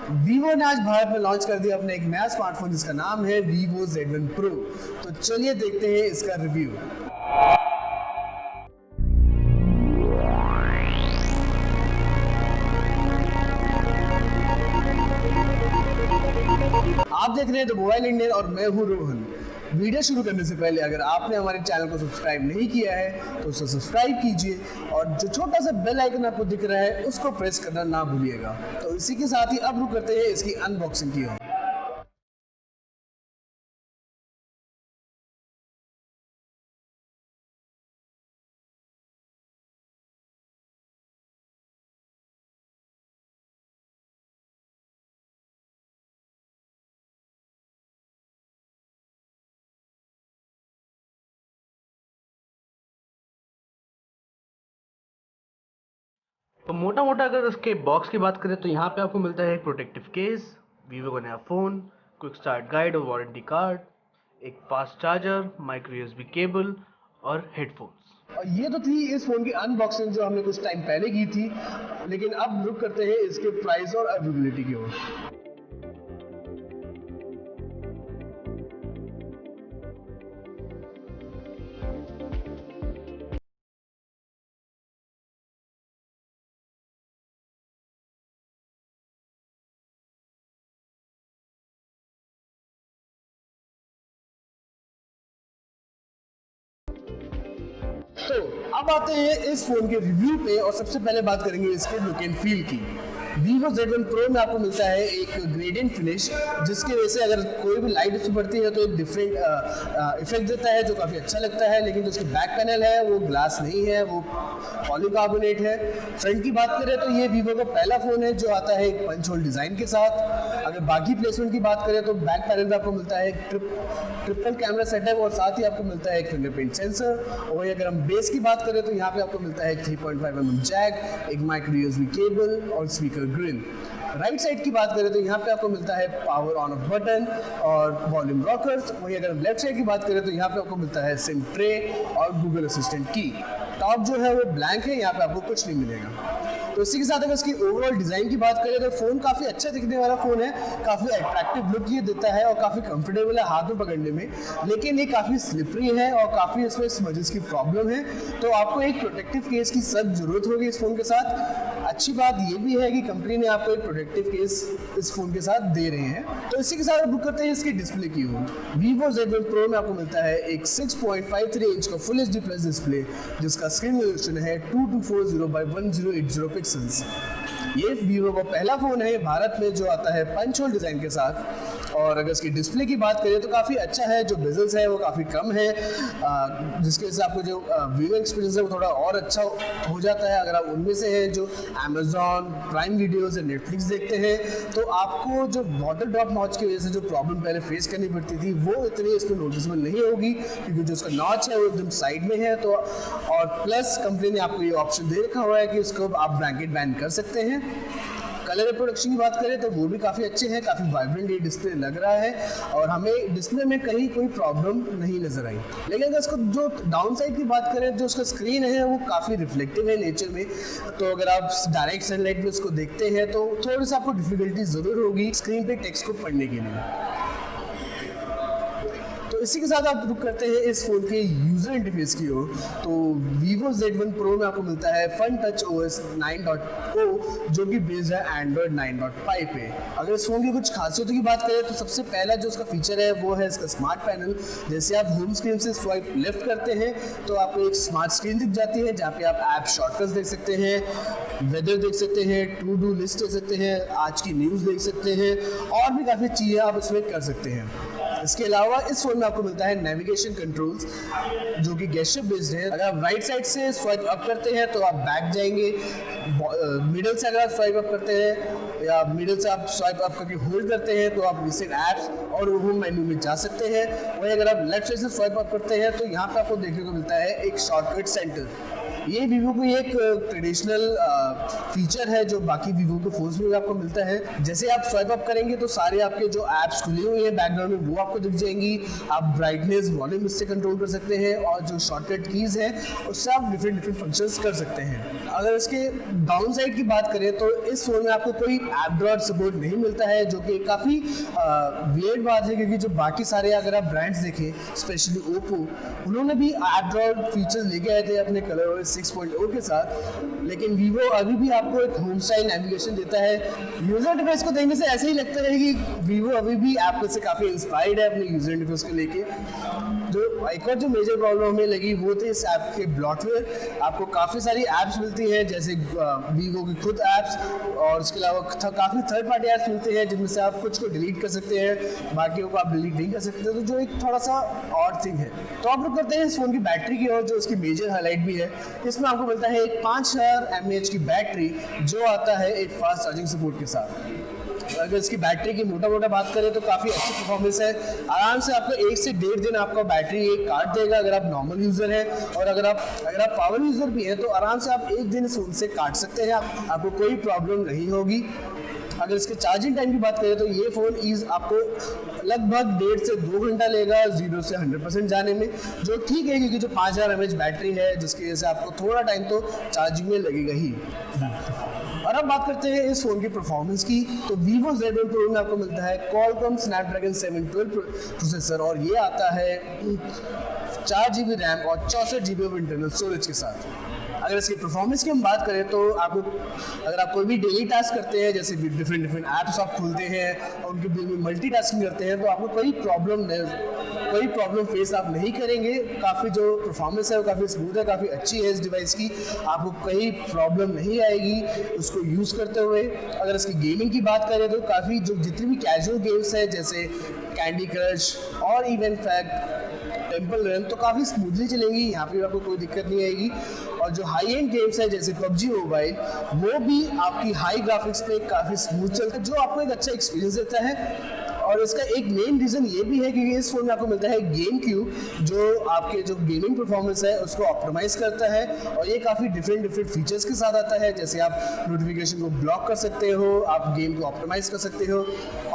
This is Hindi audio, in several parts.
वीवो ने आज भारत में लॉन्च कर दिया अपना एक नया स्मार्टफोन जिसका नाम है Vivo Z1 Pro। तो चलिए देखते हैं इसका रिव्यू। आप देख रहे हैं द मोबाइल इंडियन और मैं हूं रोहन। वीडियो शुरू करने से पहले अगर आपने हमारे चैनल को सब्सक्राइब नहीं किया है तो उसे सब्सक्राइब कीजिए और जो छोटा सा बेल आइकन आपको दिख रहा है उसको प्रेस करना ना भूलिएगा। तो इसी के साथ ही अब रुक करते हैं इसकी अनबॉक्सिंग की ओर। तो मोटा मोटा अगर इसके बॉक्स की बात करें तो यहाँ पे आपको मिलता है एक प्रोटेक्टिव केस, वीवो का नया फ़ोन, क्विक स्टार्ट गाइड और वारंटी कार्ड, एक fast charger, micro USB cable और हेडफोन्स। और ये तो थी इस फोन की अनबॉक्सिंग जो हमने कुछ टाइम पहले की थी, लेकिन अब रुक करते हैं इसके प्राइस और अवेलेबिलिटी की ओर। तो अब आते हैं इस फोन के रिव्यू पे और सबसे पहले बात करेंगे इसके लुक एंड फील की। Vivo Z1 Pro में आपको मिलता है एक ग्रेडियंट फिनिश जिसकी वजह से अगर कोई भी लाइट इसमें पड़ती है तो एक डिफरेंट इफेक्ट देता है जो काफ़ी अच्छा लगता है। लेकिन जो उसकी बैक पैनल है वो ग्लास नहीं है, वो पॉलीकार्बोनेट है। फ्रंट की बात करें तो ये Vivo का पहला फ़ोन है जो आता है एक पंच होल डिज़ाइन के साथ। अगर बाकी प्लेसमेंट की बात करें तो बैक पैनल में आपको मिलता है एक ट्रिपल कैमरा सेटअप और साथ ही आपको मिलता है एक फिंगरप्रिंट सेंसर। और अगर हम बेस की बात करें तो यहाँ पे आपको मिलता है एक 3.5mm जैक, एक माइक्रो यूएसबी केबल और स्पीकर ग्रिल। राइट साइड की बात करें तो यहाँ पे आपको मिलता है पावर ऑन ऑफ बटन और वॉल्यूम रॉकर्स। वहीं अगर हम लेफ्ट साइड की बात करें तो यहाँ पे आपको मिलता है सिम ट्रे और गूगल असिस्टेंट की। टॉप जो है वो ब्लैंक है, यहाँ पे आपको कुछ नहीं मिलेगा। तो इसी के साथ अगर इसकी ओवरऑल डिज़ाइन की बात करें तो फ़ोन काफ़ी अच्छा दिखने वाला फ़ोन है, काफ़ी अट्रैक्टिव लुक ये देता है और काफ़ी कंफर्टेबल है हाथ में पकड़ने में। लेकिन ये काफ़ी स्लिपरी है और काफ़ी इसमें स्मजेस की प्रॉब्लम है, तो आपको एक प्रोटेक्टिव केस की सख्त ज़रूरत होगी इस फ़ोन के साथ। अच्छी बात ये भी है कि कंपनी ने आपको एक प्रोटेक्टिव केस इस फ़ोन के साथ दे रहे हैं। तो इसी के साथ बुक करते हैं इसकी डिस्प्ले की ओर। Vivo Z1 Pro में आपको मिलता है एक 6.53 इंच का फुल HD प्लस डिस्प्ले जिसका स्क्रीन रेजोल्यूशन है 2240x1080 पिक्सल्स। ये Vivo का पहला फ़ोन है भारत में जो आता है पंच होल डिज़ाइन के साथ। और अगर इसकी डिस्प्ले की बात करें तो काफ़ी अच्छा है, जो बेजल्स है वो काफ़ी कम है, जिसके वजह से आपको जो व्यूइंग एक्सपीरियंस है वो थोड़ा और अच्छा हो जाता है। अगर आप उनमें से हैं जो अमेजॉन प्राइम वीडियोस या नेटफ्लिक्स देखते हैं तो आपको जो वाटर ड्रॉप नॉच की वजह से जो प्रॉब्लम पहले फेस करनी पड़ती थी वो इतनी इसमें नोटिसेबल नहीं होगी, क्योंकि जो उसका नॉच है वो एकदम साइड में है। तो और प्लस कंपनी ने आपको ये ऑप्शन दे रखा हुआ है कि उसको आप ब्रैकेट बैन कर सकते हैं। कलर रिप्रोडक्शन की बात करें तो वो भी काफ़ी अच्छे हैं, काफ़ी वाइब्रेंट ये डिस्प्ले लग रहा है और हमें डिस्प्ले में कहीं कोई प्रॉब्लम नहीं नज़र आई। लेकिन अगर इसको जो डाउन साइड की बात करें, जो उसका स्क्रीन है वो काफ़ी रिफ्लेक्टिव है नेचर में, तो अगर आप डायरेक्ट सनलाइट में उसको देखते हैं तो थोड़ी सी आपको डिफिकल्टी ज़रूर होगी स्क्रीन पे टेक्स्ट को पढ़ने के लिए। तो इसी के साथ आप रुक करते हैं इस फ़ोन के यूज़र इंटरफेस की ओर। तो Vivo Z1 Pro में आपको मिलता है फन टच OS 9.0 जो कि बेस्ड है Android 9.5 पे। अगर इस फ़ोन की कुछ खासियतों की बात करें तो सबसे पहला जो उसका फीचर है वो है इसका स्मार्ट पैनल। जैसे आप होम स्क्रीन से स्वाइप लेफ्ट करते हैं तो आपको एक स्मार्ट स्क्रीन दिख जाती है जहाँ पे आप ऐप शॉर्टकट्स देख सकते हैं, वेदर देख सकते हैं, टू डू लिस्ट देख सकते हैं, आज की न्यूज़ देख सकते हैं और भी काफ़ी चीज़ें आप इसमें कर सकते हैं। इसके अलावा इस फोन में आपको मिलता है नेविगेशन कंट्रोल्स जो कि गेस्चर बेस्ड है। अगर आप राइट साइड से स्वाइप अप करते हैं तो आप बैक जाएंगे, मिडिल से अगर आप स्वाइप अप करते हैं या मिडिल से आप स्वाइप अप करके होल्ड करते हैं तो आप रिसेंट ऐप्स और होम मेन्यू में जा सकते हैं। वहीं अगर आप लेफ्ट साइड से स्वाइप अप करते हैं तो यहाँ पे आपको देखने को मिलता है एक शॉर्टकट सेंटर। ये वीवो की एक ट्रेडिशनल फीचर है जो बाकी वीवो के फोन्स में आपको मिलता है। जैसे आप स्वाइप अप करेंगे तो सारे आपके जो ऐप्स खुली हुई हैं बैकग्राउंड में वो आपको दिख जाएंगी। आप ब्राइटनेस वॉल्यूम इससे कंट्रोल कर सकते हैं और जो शॉर्टकट कीज है उससे आप डिफरेंट फंक्शंस कर सकते हैं। अगर इसके डाउन साइड की बात करें तो इस फोन में आपको कोई ऐप ड्रॉट सपोर्ट नहीं मिलता है, जो कि काफ़ी वियर्ड बात है, क्योंकि जो बाकी सारे अगर आप ब्रांड्स देखें स्पेशली ओप्पो, उन्होंने भी ऐप ड्रॉट फीचर्स लेके आए थे अपने कलर 6.0 के साथ, लेकिन वीवो अभी भी आपको एक होम स्टाइल नेविगेशन देता है। यूजर इंटरफेस को देखने से ऐसे ही लगता है कि वीवो अभी भी एप्पल से काफ़ी इंस्पायर्ड है अपने यूजर इंटरफेस को लेके। जो एक और जो मेजर प्रॉब्लम हमें लगी वो थे इस ऐप के ब्लॉटवेयर। आपको काफ़ी सारी ऐप्स मिलती हैं जैसे वीवो की खुद ऐप्स, और उसके अलावा काफ़ी थर्ड पार्टी ऐप्स मिलते हैं जिनमें से आप कुछ को डिलीट कर सकते हैं, बाकियों को आप डिलीट नहीं कर सकते, तो जो एक थोड़ा सा ऑड थिंग है। तो आप लोग करते हैं इस फोन की बैटरी की, और जो इसकी मेजर हाईलाइट भी है, इसमें आपको मिलता है एक 5000 mAh की बैटरी जो आता है एक फास्ट चार्जिंग सपोर्ट के साथ। अगर इसकी बैटरी की मोटा बात करें तो काफ़ी अच्छी परफॉर्मेंस है। आराम से आपको 1 से 1.5 दिन आपका बैटरी एक काट देगा अगर आप नॉर्मल यूज़र हैं, और अगर आप पावर यूज़र भी हैं तो आराम से आप 1 दिन इस फोन से काट सकते हैं, आपको कोई प्रॉब्लम नहीं होगी। अगर इसके चार्जिंग टाइम की बात करें तो ये फ़ोन आपको लगभग 1.5 से 2 घंटा लेगा 0 से 100% जाने में, जो ठीक है क्योंकि जो 5000 mAh बैटरी है जिसकी वजह से आपको थोड़ा टाइम तो चार्जिंग में लगेगा ही। और अब बात करते हैं इस फ़ोन की परफॉर्मेंस की, तो Vivo Z1 Pro में आपको मिलता है Qualcomm Snapdragon 712 प्रोसेसर, और ये आता है 4 GB रैम और 64 GB ऑफ इंटरनल स्टोरेज के साथ। अगर इसकी परफॉर्मेंस की हम बात करें तो आपको, अगर आप कोई भी डेली टास्क करते हैं जैसे डिफरेंट ऐप्स आप खोलते हैं और उनके बीच में मल्टीटास्किंग करते हैं, तो आपको कोई प्रॉब्लम फेस आप नहीं करेंगे। काफ़ी जो परफॉर्मेंस है वो काफ़ी स्मूथ है, काफ़ी अच्छी है इस डिवाइस की, आपको कोई प्रॉब्लम नहीं आएगी उसको यूज़ करते हुए। अगर इसकी गेमिंग की बात करें तो काफ़ी जो जितनी भी कैजुअल गेम्स है जैसे कैंडी क्रश और इवन फैक्ट, टेम्पल रन, तो काफ़ी स्मूथली चलेंगी, यहाँ पे आपको कोई दिक्कत नहीं आएगी। और जो हाई एंड गेम्स है जैसे PUBG मोबाइल, वो भी आपकी हाई ग्राफिक्स पे काफ़ी स्मूथ चलता है, जो आपको एक अच्छा एक्सपीरियंस देता है। और इसका एक मेन रीज़न ये भी है क्योंकि इस फोन में आपको मिलता है गेम क्यूब, जो आपके जो गेमिंग परफॉर्मेंस है उसको ऑप्टिमाइज करता है, और ये काफ़ी डिफरेंट फीचर्स के साथ आता है। जैसे आप नोटिफिकेशन को ब्लॉक कर सकते हो, आप गेम को ऑप्टिमाइज कर सकते हो,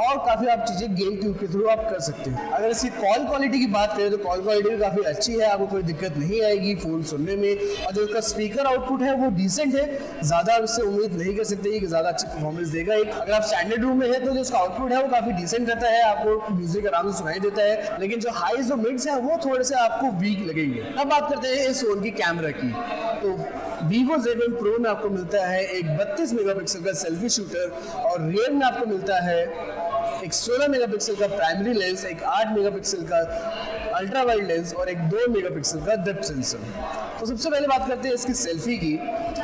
और काफ़ी आप चीज़ें गेम क्यूब के थ्रू आप कर सकते हो। अगर इसकी कॉल क्वालिटी की बात करें तो कॉल क्वालिटी भी काफ़ी अच्छी है, आपको कोई दिक्कत नहीं आएगी फ़ोन सुनने में। और जो इसका स्पीकर आउटपुट है वो डिसेंट है, ज़्यादा उससे उम्मीद नहीं कर सकते कि ज़्यादा अच्छी परफॉर्मेंस देगा। अगर आप स्टैंडर्ड रूम में है तो जो उसका आउटपुट है वो काफ़ी डिसेंट रहता है, आपको म्यूजिक आराम से सुनाई देता है, लेकिन जो हाईज और मिड्स हैं वो थोड़े से आपको वीक लगेंगे। अब बात करते हैं इस फोन की कैमरा की, तो Vivo Z1 Pro में आपको मिलता है एक 32 मेगापिक्सल का सेल्फी शूटर, और रियर में आपको मिलता है एक 16 मेगापिक्सल का प्राइमरी लेंस, एक 8 मेगापिक्सल का अल्ट्रा वाइड लेंस और एक 2 मेगापिक्सल का डेप्थ सेंसर। तो सबसे पहले बात करते हैं इसकी सेल्फी की।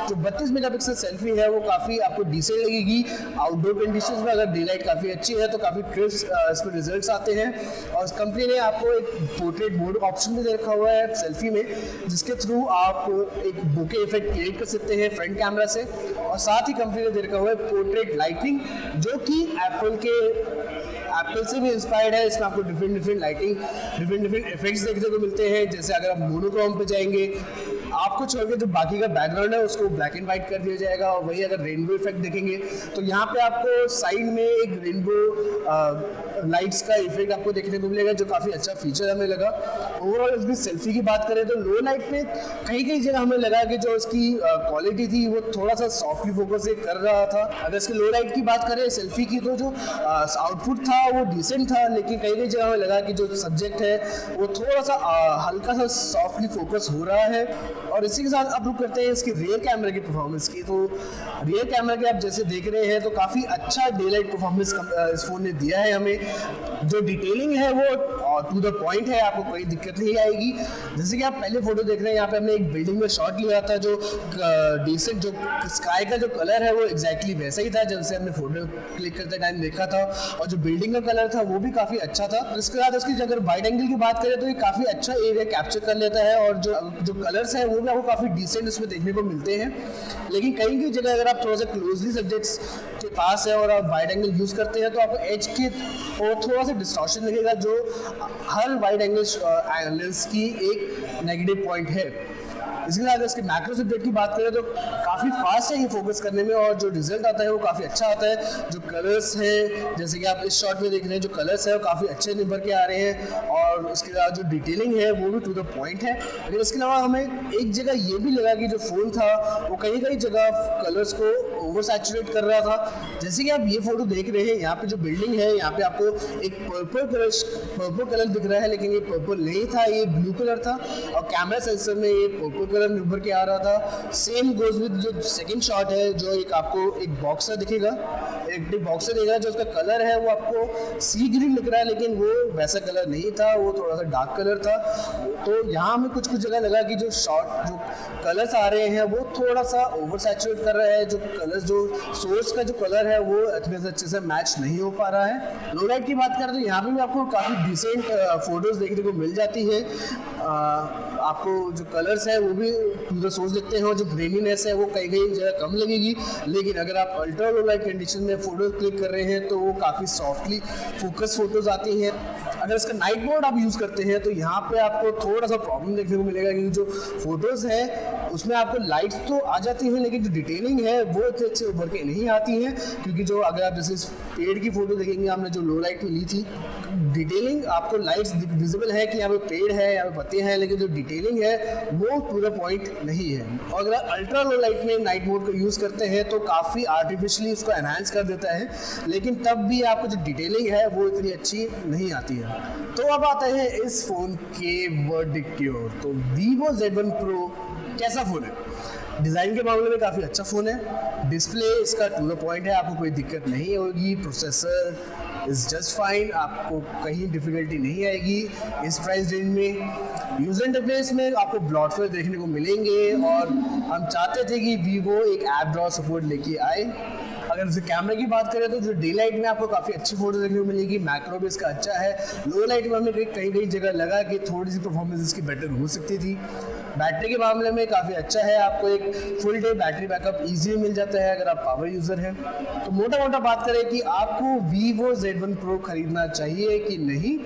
जो 32 मेगापिक्सल सेल्फी है वो काफ़ी आपको डिसेंट लगेगी आउटडोर कंडीशंस में। अगर डे लाइट काफ़ी अच्छी है तो काफ़ी क्रिस्प इसमें रिजल्ट्स आते हैं। और कंपनी ने आपको एक पोर्ट्रेट मोड ऑप्शन भी दे रखा हुआ है सेल्फी में, जिसके थ्रू आप एक बुके इफेक्ट क्रिएट कर सकते हैं फ्रंट कैमरा से। और साथ ही कंपनी ने दे रखा हुआ है पोर्ट्रेट लाइटिंग, जो कि एप्पल से भी इंस्पायर्ड है। इसमें आपको डिफरेंट लाइटिंग, डिफरेंट इफेक्ट्स देखने को मिलते हैं। जैसे अगर आप मोनोक्रोम पे जाएंगे, आपको छोड़ के जो बाकी का बैकग्राउंड है उसको ब्लैक एंड व्हाइट कर दिया जाएगा। और वही अगर रेनबो इफेक्ट देखेंगे तो यहाँ पे आपको साइड में एक रेनबो लाइट्स का इफेक्ट आपको देखने को मिलेगा, जो काफ़ी अच्छा फीचर हमें लगा। ओवरऑल इसकी सेल्फी की बात करें तो लो लाइट में कई जगह हमें लगा कि जो इसकी क्वालिटी थी वो थोड़ा सा सॉफ्टली फोकस कर रहा था। अगर इसकी लो लाइट की बात करें सेल्फी की, तो जो आउटपुट था वो डिसेंट था, लेकिन कई जगह हमें लगा कि जो सब्जेक्ट है वो थोड़ा सा हल्का सा सॉफ्टली फोकस हो रहा है। और इसी के साथ आप लोग करते हैं इसकी रियर कैमरा की परफॉर्मेंस की। तो रियर कैमरा के आप जैसे देख रहे हैं तो काफ़ी अच्छा डे लाइट परफॉर्मेंस इस फोन ने दिया है हमें। जो डिटेलिंग है वो टू द पॉइंट है, आपको कोई दिक्कत नहीं आएगी। जैसे कि आप पहले फोटो देख रहे हैं, यहाँ पे हमने एक बिल्डिंग में शॉट लिया था, जो डिसेंट जो स्काई का जो कलर है वो एग्जैक्टली वैसा ही था जैसे हमने फोटो क्लिक करते टाइम देखा था। और जो बिल्डिंग का कलर था वो भी काफ़ी अच्छा था। इसके बाद इसकी अगर वाइड एंगल की बात करें तो ये काफ़ी अच्छा एरिया कैप्चर कर लेता है, और जो कलर्स हैं वो भी आपको काफ़ी डिसेंट इसमें देखने को मिलते हैं। लेकिन कहीं की जगह अगर आप थोड़ा सा क्लोजली सब्जेक्ट्स के पास है और आप वाइड एंगल यूज़ करते हैं तो आपको एज के और थोड़ा सा डिस्टॉर्शन लगेगा, जो हर वाइड एंगल लेंस की एक नेगेटिव पॉइंट है। इसके अलावा इसके मैक्रो सेपरेट की बात करें तो काफ़ी फास्ट है ये फोकस करने में, और जो रिजल्ट आता है वो काफ़ी अच्छा आता है। जो कलर्स है, जैसे कि आप इस शॉट में देख रहे हैं, जो कलर्स है वो काफ़ी अच्छे निभर के आ रहे हैं, और उसके अलावा जो डिटेलिंग है वो भी टू द पॉइंट है। लेकिन इसके अलावा हमें एक जगह ये भी लगा कि जो फ़ोन था वो कई जगह कलर्स को ओवर सैचुरेट कर रहा था। जैसे कि आप ये फोटो देख रहे हैं, यहाँ पे जो बिल्डिंग है, यहाँ पे आपको एक पर्पल कलर दिख रहा है, लेकिन ये पर्पल नहीं था, ये ब्लू कलर था, और कैमरा सेंसर में ये पर्पल कलर निभर के आ रहा था। सेम गोज विद जो सेकंड शॉट है, जो एक आपको एक बॉक्सर दिखेगा, एक बॉक्सर दिखेगा, जो उसका कलर है वो आपको सी ग्रीन दिख रहा है, लेकिन वो वैसा कलर नहीं था, वो थोड़ा सा डार्क कलर था। तो यहाँ हमें कुछ जगह लगा कि जो कलर्स आ रहे हैं वो थोड़ा सा ओवर सैचुरेट कर रहा है, जो कलर्स जो सोर्स का जो कलर है वो अच्छे से मैच नहीं हो पा रहा है। लो लाइट की बात करें तो यहाँ पे भी आपको काफ़ी डिसेंट फोटोज देखने को मिल जाती है। आपको जो कलर्स है वो भी टू द सोर्स दिखते हैं, और जो ग्रेनीनेस है वो कई जगह कम लगेगी। लेकिन अगर आप अल्ट्रा लो लाइट कंडीशन में फोटो क्लिक कर रहे हैं तो वो काफ़ी सॉफ्टली फोकस फोटोज आती हैं। अगर इसका नाइट मोड आप यूज़ करते हैं तो यहाँ पे आपको थोड़ा सा प्रॉब्लम देखने को मिलेगा, क्योंकि जो फोटोज़ है उसमें आपको लाइट्स तो आ जाती हैं, लेकिन जो डिटेलिंग है वो इतने अच्छे उभर के नहीं आती हैं। क्योंकि जो अगर आप जैसे पेड़ की फोटो देखेंगे, हमने जो लो लाइट में ली थी, डिटेलिंग आपको लाइट्स विजिबल है कि यहाँ पे पेड़ है, यहाँ पे पत्ते हैं, लेकिन जो डिटेलिंग है वो पूरा पॉइंट नहीं है। और अगर अल्ट्रा लो लाइट में नाइट मोड को यूज़ करते हैं तो काफ़ी आर्टिफिशियली उसको एनहांस कर देता है, लेकिन तब भी आपको जो डिटेलिंग है वो इतनी अच्छी नहीं आती है। तो अब आते हैं इस फ़ोन के वर्डिक्ट की ओर। तो Vivo Z1 Pro कैसा फ़ोन है? डिज़ाइन के मामले में काफ़ी अच्छा फ़ोन है, डिस्प्ले इसका टू द पॉइंट है, आपको कोई दिक्कत नहीं होगी, प्रोसेसर इज़ जस्ट फाइन, आपको कहीं डिफ़िकल्टी नहीं आएगी इस प्राइस रेंज में। यूज़र इंटरफेस में आपको ब्लॉटवेयर देखने को मिलेंगे, और हम चाहते थे कि Vivo एक ऐप ड्रॉ सपोर्ट लेके आए। अगर जैसे कैमरे की बात करें तो जो डे लाइट में आपको काफ़ी अच्छी फोटो देखने को मिलेगी, मैक्रो भी इसका अच्छा है। लो लाइट में हमें कई जगह लगा कि थोड़ी सी परफॉर्मेंस इसकी बेटर हो सकती थी। बैटरी के मामले में काफ़ी अच्छा है, आपको एक full day battery backup easy मिल जाता है अगर आप पावर यूज़र हैं। तो मोटा बात करें कि आपको Vivo Z1 Pro खरीदना चाहिए कि नहीं।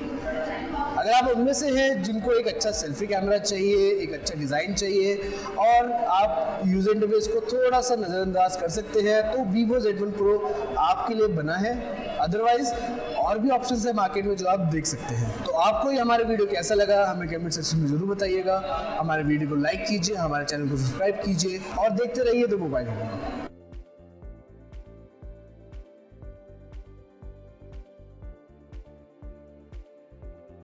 अगर आप उनमें से हैं जिनको एक अच्छा सेल्फी कैमरा चाहिए, एक अच्छा डिज़ाइन चाहिए, और आप यूज़र इंटरफेस को थोड़ा सा नज़रअंदाज कर सकते हैं, तो Vivo Z1 Pro आपके लिए बना है। अदरवाइज़ और भी ऑप्शंस है मार्केट में जो आप देख सकते हैं। तो आपको ये हमारा वीडियो कैसा लगा हमें कमेंट सेक्शन में ज़रूर बताइएगा। हमारे वीडियो को लाइक कीजिए, हमारे चैनल को सब्सक्राइब कीजिए, और देखते रहिए द मोबाइल।